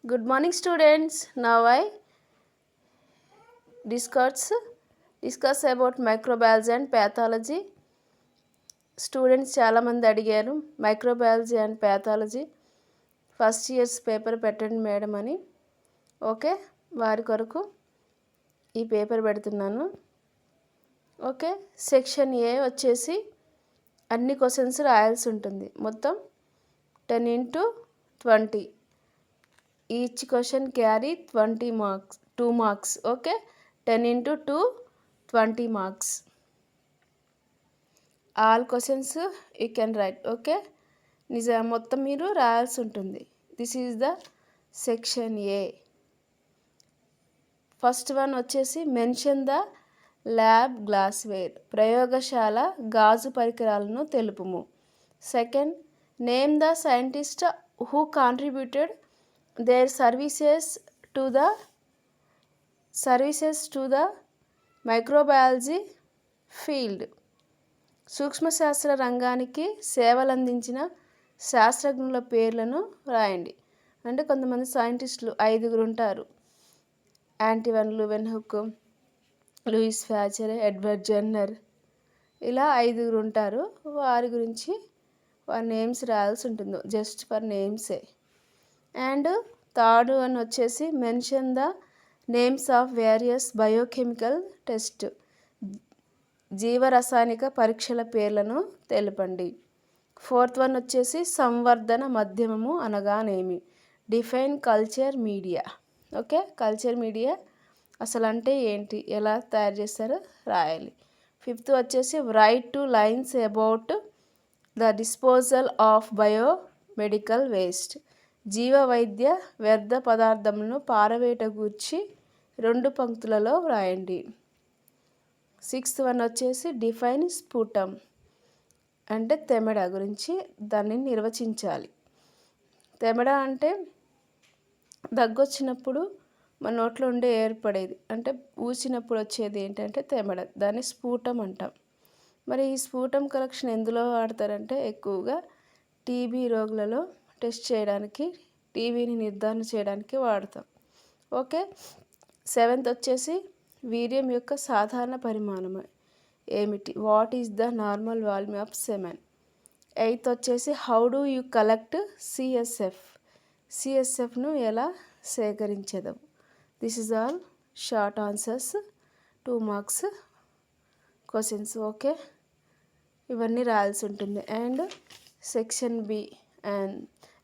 Good morning, students. Now I discuss about microbiology and pathology. Students చాలామంది అడిగారు microbiology and pathology first years paper పెట్టండి madam అని. Okay, వారి కొరకు ఈ పేపర్ పెడుతున్నాను. ఓకే, సెక్షన్ ఏ వచ్చేసి అన్ని క్వశ్చన్స్ రాయాల్సి ఉంటుంది. మొత్తం 10x20. Each question carry 20 marks, 2 marks. Okay, 10x2 20 marks. All questions you can write. Okay, మొత్తం మీరు రాయాల్సి ఉంటుంది. This is the section A. First one వచ్చేసి మెన్షన్ ద ల్యాబ్ గ్లాస్వేర్, ప్రయోగశాల గాజు పరికరాలను తెలుపుము. Second, name the scientist who contributed their services to the microbiology field, సూక్ష్మశాస్త్ర రంగానికి సేవలందించిన శాస్త్రజ్ఞుల పేర్లను రాయండి. అంటే కొంతమంది సైంటిస్టులు 5 ఉంటారు. Antonie van Leeuwenhoek, Louis Pasteur, Edward Jenner, ఇలా 5 ఉంటారు. వారి గురించి వారి నేమ్స్ రాయాల్సి ఉంటుంది, జస్ట్ ఫర్ నేమ్సే. అండ్ థర్డ్ వన్ వచ్చేసి mention the names of various biochemical test, జీవరసాయనిక పరీక్షల పేర్లను తెలపండి. ఫోర్త్ వన్ వచ్చేసి సంవర్ధన మాధ్యమము అనగానేమి, define culture media. Okay, culture media అసలు అంటే ఏంటి, ఎలా తయారు చేస్తారో రాయాలి. ఫిఫ్త్ వచ్చేసి write 2 lines about the disposal of biomedical waste, జీవ వైద్య వ్యర్థ పదార్థములను పారవేట గూర్చి 2 పంక్తులలో వ్రాయండి. సిక్స్త్ వన్ వచ్చేసి డిఫైన్ స్ఫుటం, అంటే తెమెడ గురించి దాన్ని నిర్వచించాలి. తెమెడ అంటే దగ్గొచ్చినప్పుడు మన నోట్లో ఉండే ఏర్పడేది, అంటే ఊసినప్పుడు వచ్చేది ఏంటంటే తెమెడ, దాన్ని స్ఫుటం అంటాం. మరి ఈ స్ఫుటం కలెక్షన్ ఎందులో వాడతారంటే ఎక్కువగా టీబీ రోగులలో టెస్ట్ చేయడానికి, టీబీని నిర్ధారణ చేయడానికి వాడతాం. ఓకే, సెవెంత్ వచ్చేసి వీర్యం యొక్క సాధారణ పరిమాణం ఏమిటి, what is the normal volume of semen. Eighth వచ్చేసి హౌ డూ యూ కలెక్ట్ సిఎస్ఎఫ్ను ఎలా సేకరించదవు. This is all short answers, 2 marks questions. Okay, ఇవన్నీ రాయాల్సి ఉంటుంది. And section B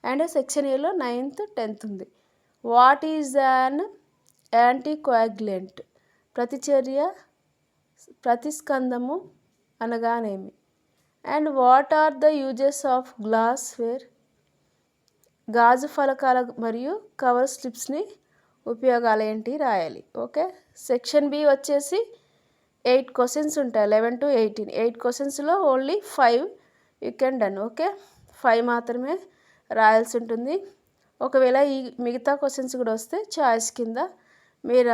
and section ఏలో 9th 10th ఉంది. వాట్ ఈజ్ అన్ యాంటీకోయాగ్యులెంట్, ప్రతిస్కందము అనగానేమి. And what are the uses of glassware, గాజు ఫలకాల మరియు కవర్ స్లిప్స్ని ఉపయోగాలు ఏంటి రాయాలి. ఓకే, సెక్షన్ బి వచ్చేసి 8 క్వశ్చన్స్ ఉంటాయి, 11 to 18. 8 క్వశ్చన్స్లో only 5 you can done. Okay, 5 మాత్రమే రాయాల్సి ఉంటుంది. ఒకవేళ ఈ మిగతా క్వశ్చన్స్ కూడా వస్తే చాయిస్ కింద మీరు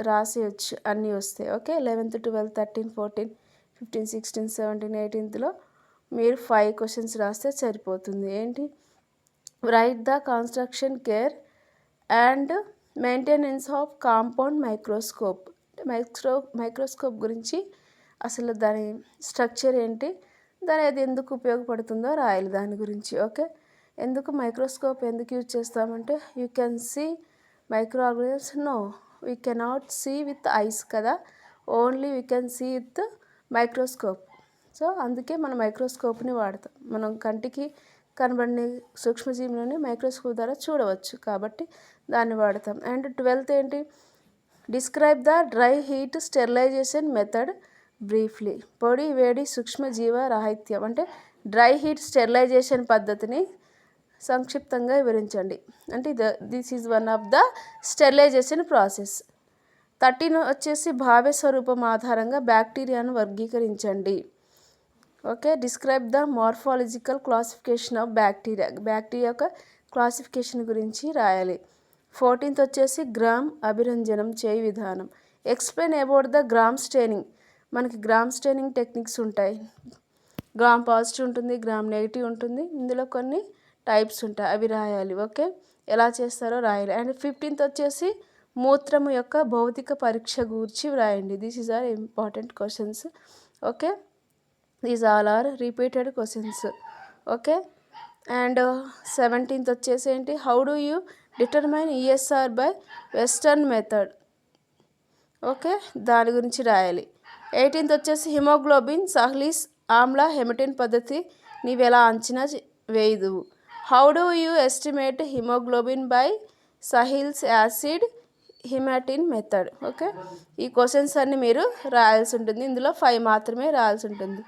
రాసేయచ్చు, అన్నీ వస్తాయి. ఓకే, 11th 12th 13 14 15 16 17 18thలో మీరు 5 క్వశ్చన్స్ రాస్తే సరిపోతుంది. ఏంటి, right the construction care and maintenance of compound microscope. Microscope గురించి అసలు దాని స్ట్రక్చర్ ఏంటి, దాని అది ఎందుకు ఉపయోగపడుతుందో రాయాలి దాని గురించి. ఓకే, ఎందుకు మైక్రోస్కోప్ ఎందుకు యూజ్ చేస్తామంటే you can see micro organisms, no we cannot see with eyes కదా, only we can see with microscope. So అందుకే మనం మైక్రోస్కోప్ని వాడతాం. మనం కంటికి కనబడిన సూక్ష్మజీవులని మైక్రోస్కోప్ ద్వారా చూడవచ్చు కాబట్టి దాన్ని వాడతాం. అండ్ 12th ఏంటి, describe the dry heat sterilization method briefly, పొడి వేడి సూక్ష్మజీవ రాహిత్యం అంటే డ్రై హీట్ స్టెరిలైజేషన్ పద్ధతిని సంక్షిప్తంగా వివరించండి. అంటే this is one of the sterilization process. 13 వచ్చేసి భావ్య స్వరూపం ఆధారంగా బ్యాక్టీరియాను వర్గీకరించండి. Okay, describe the morphological classification of bacteria యొక్క క్లాసిఫికేషన్ గురించి రాయాలి. 14th వచ్చేసి గ్రామ్ అభిరంజనం చేయి విధానం, explain about the Gram staining. మనకి గ్రామ్ స్టెయినింగ్ టెక్నిక్స్ ఉంటాయి, గ్రామ్ పాజిటివ్ ఉంటుంది, గ్రామ్ నెగిటివ్ ఉంటుంది, ఇందులో కొన్ని టైప్స్ ఉంటాయి, అవి రాయాలి. ఓకే, ఎలా చేస్తారో రాయాలి. అండ్ 15th వచ్చేసి మూత్రము యొక్క భౌతిక పరీక్ష గురించి వ్రాయండి. This is are important questions. Okay, these all are repeated questions. Okay, and 17th వచ్చేసి ఏంటి, how do you determine ESR by western method. Okay, దాని గురించి రాయాలి. 18th వచ్చేసి హిమోగ్లోబిన్, సహ్లీస్ ఆమ్ల హెమటిన్ పద్ధతి నీవెలా అంచనా వేయదువు. How do you estimate haemoglobin by Sahli's acid haematin method. Okay, ఈ క్వశ్చన్స్ అన్ని మీరు రాయాల్సి ఉంటుంది. ఇందులో 5 మాత్రమే రాయాల్సి ఉంటుంది.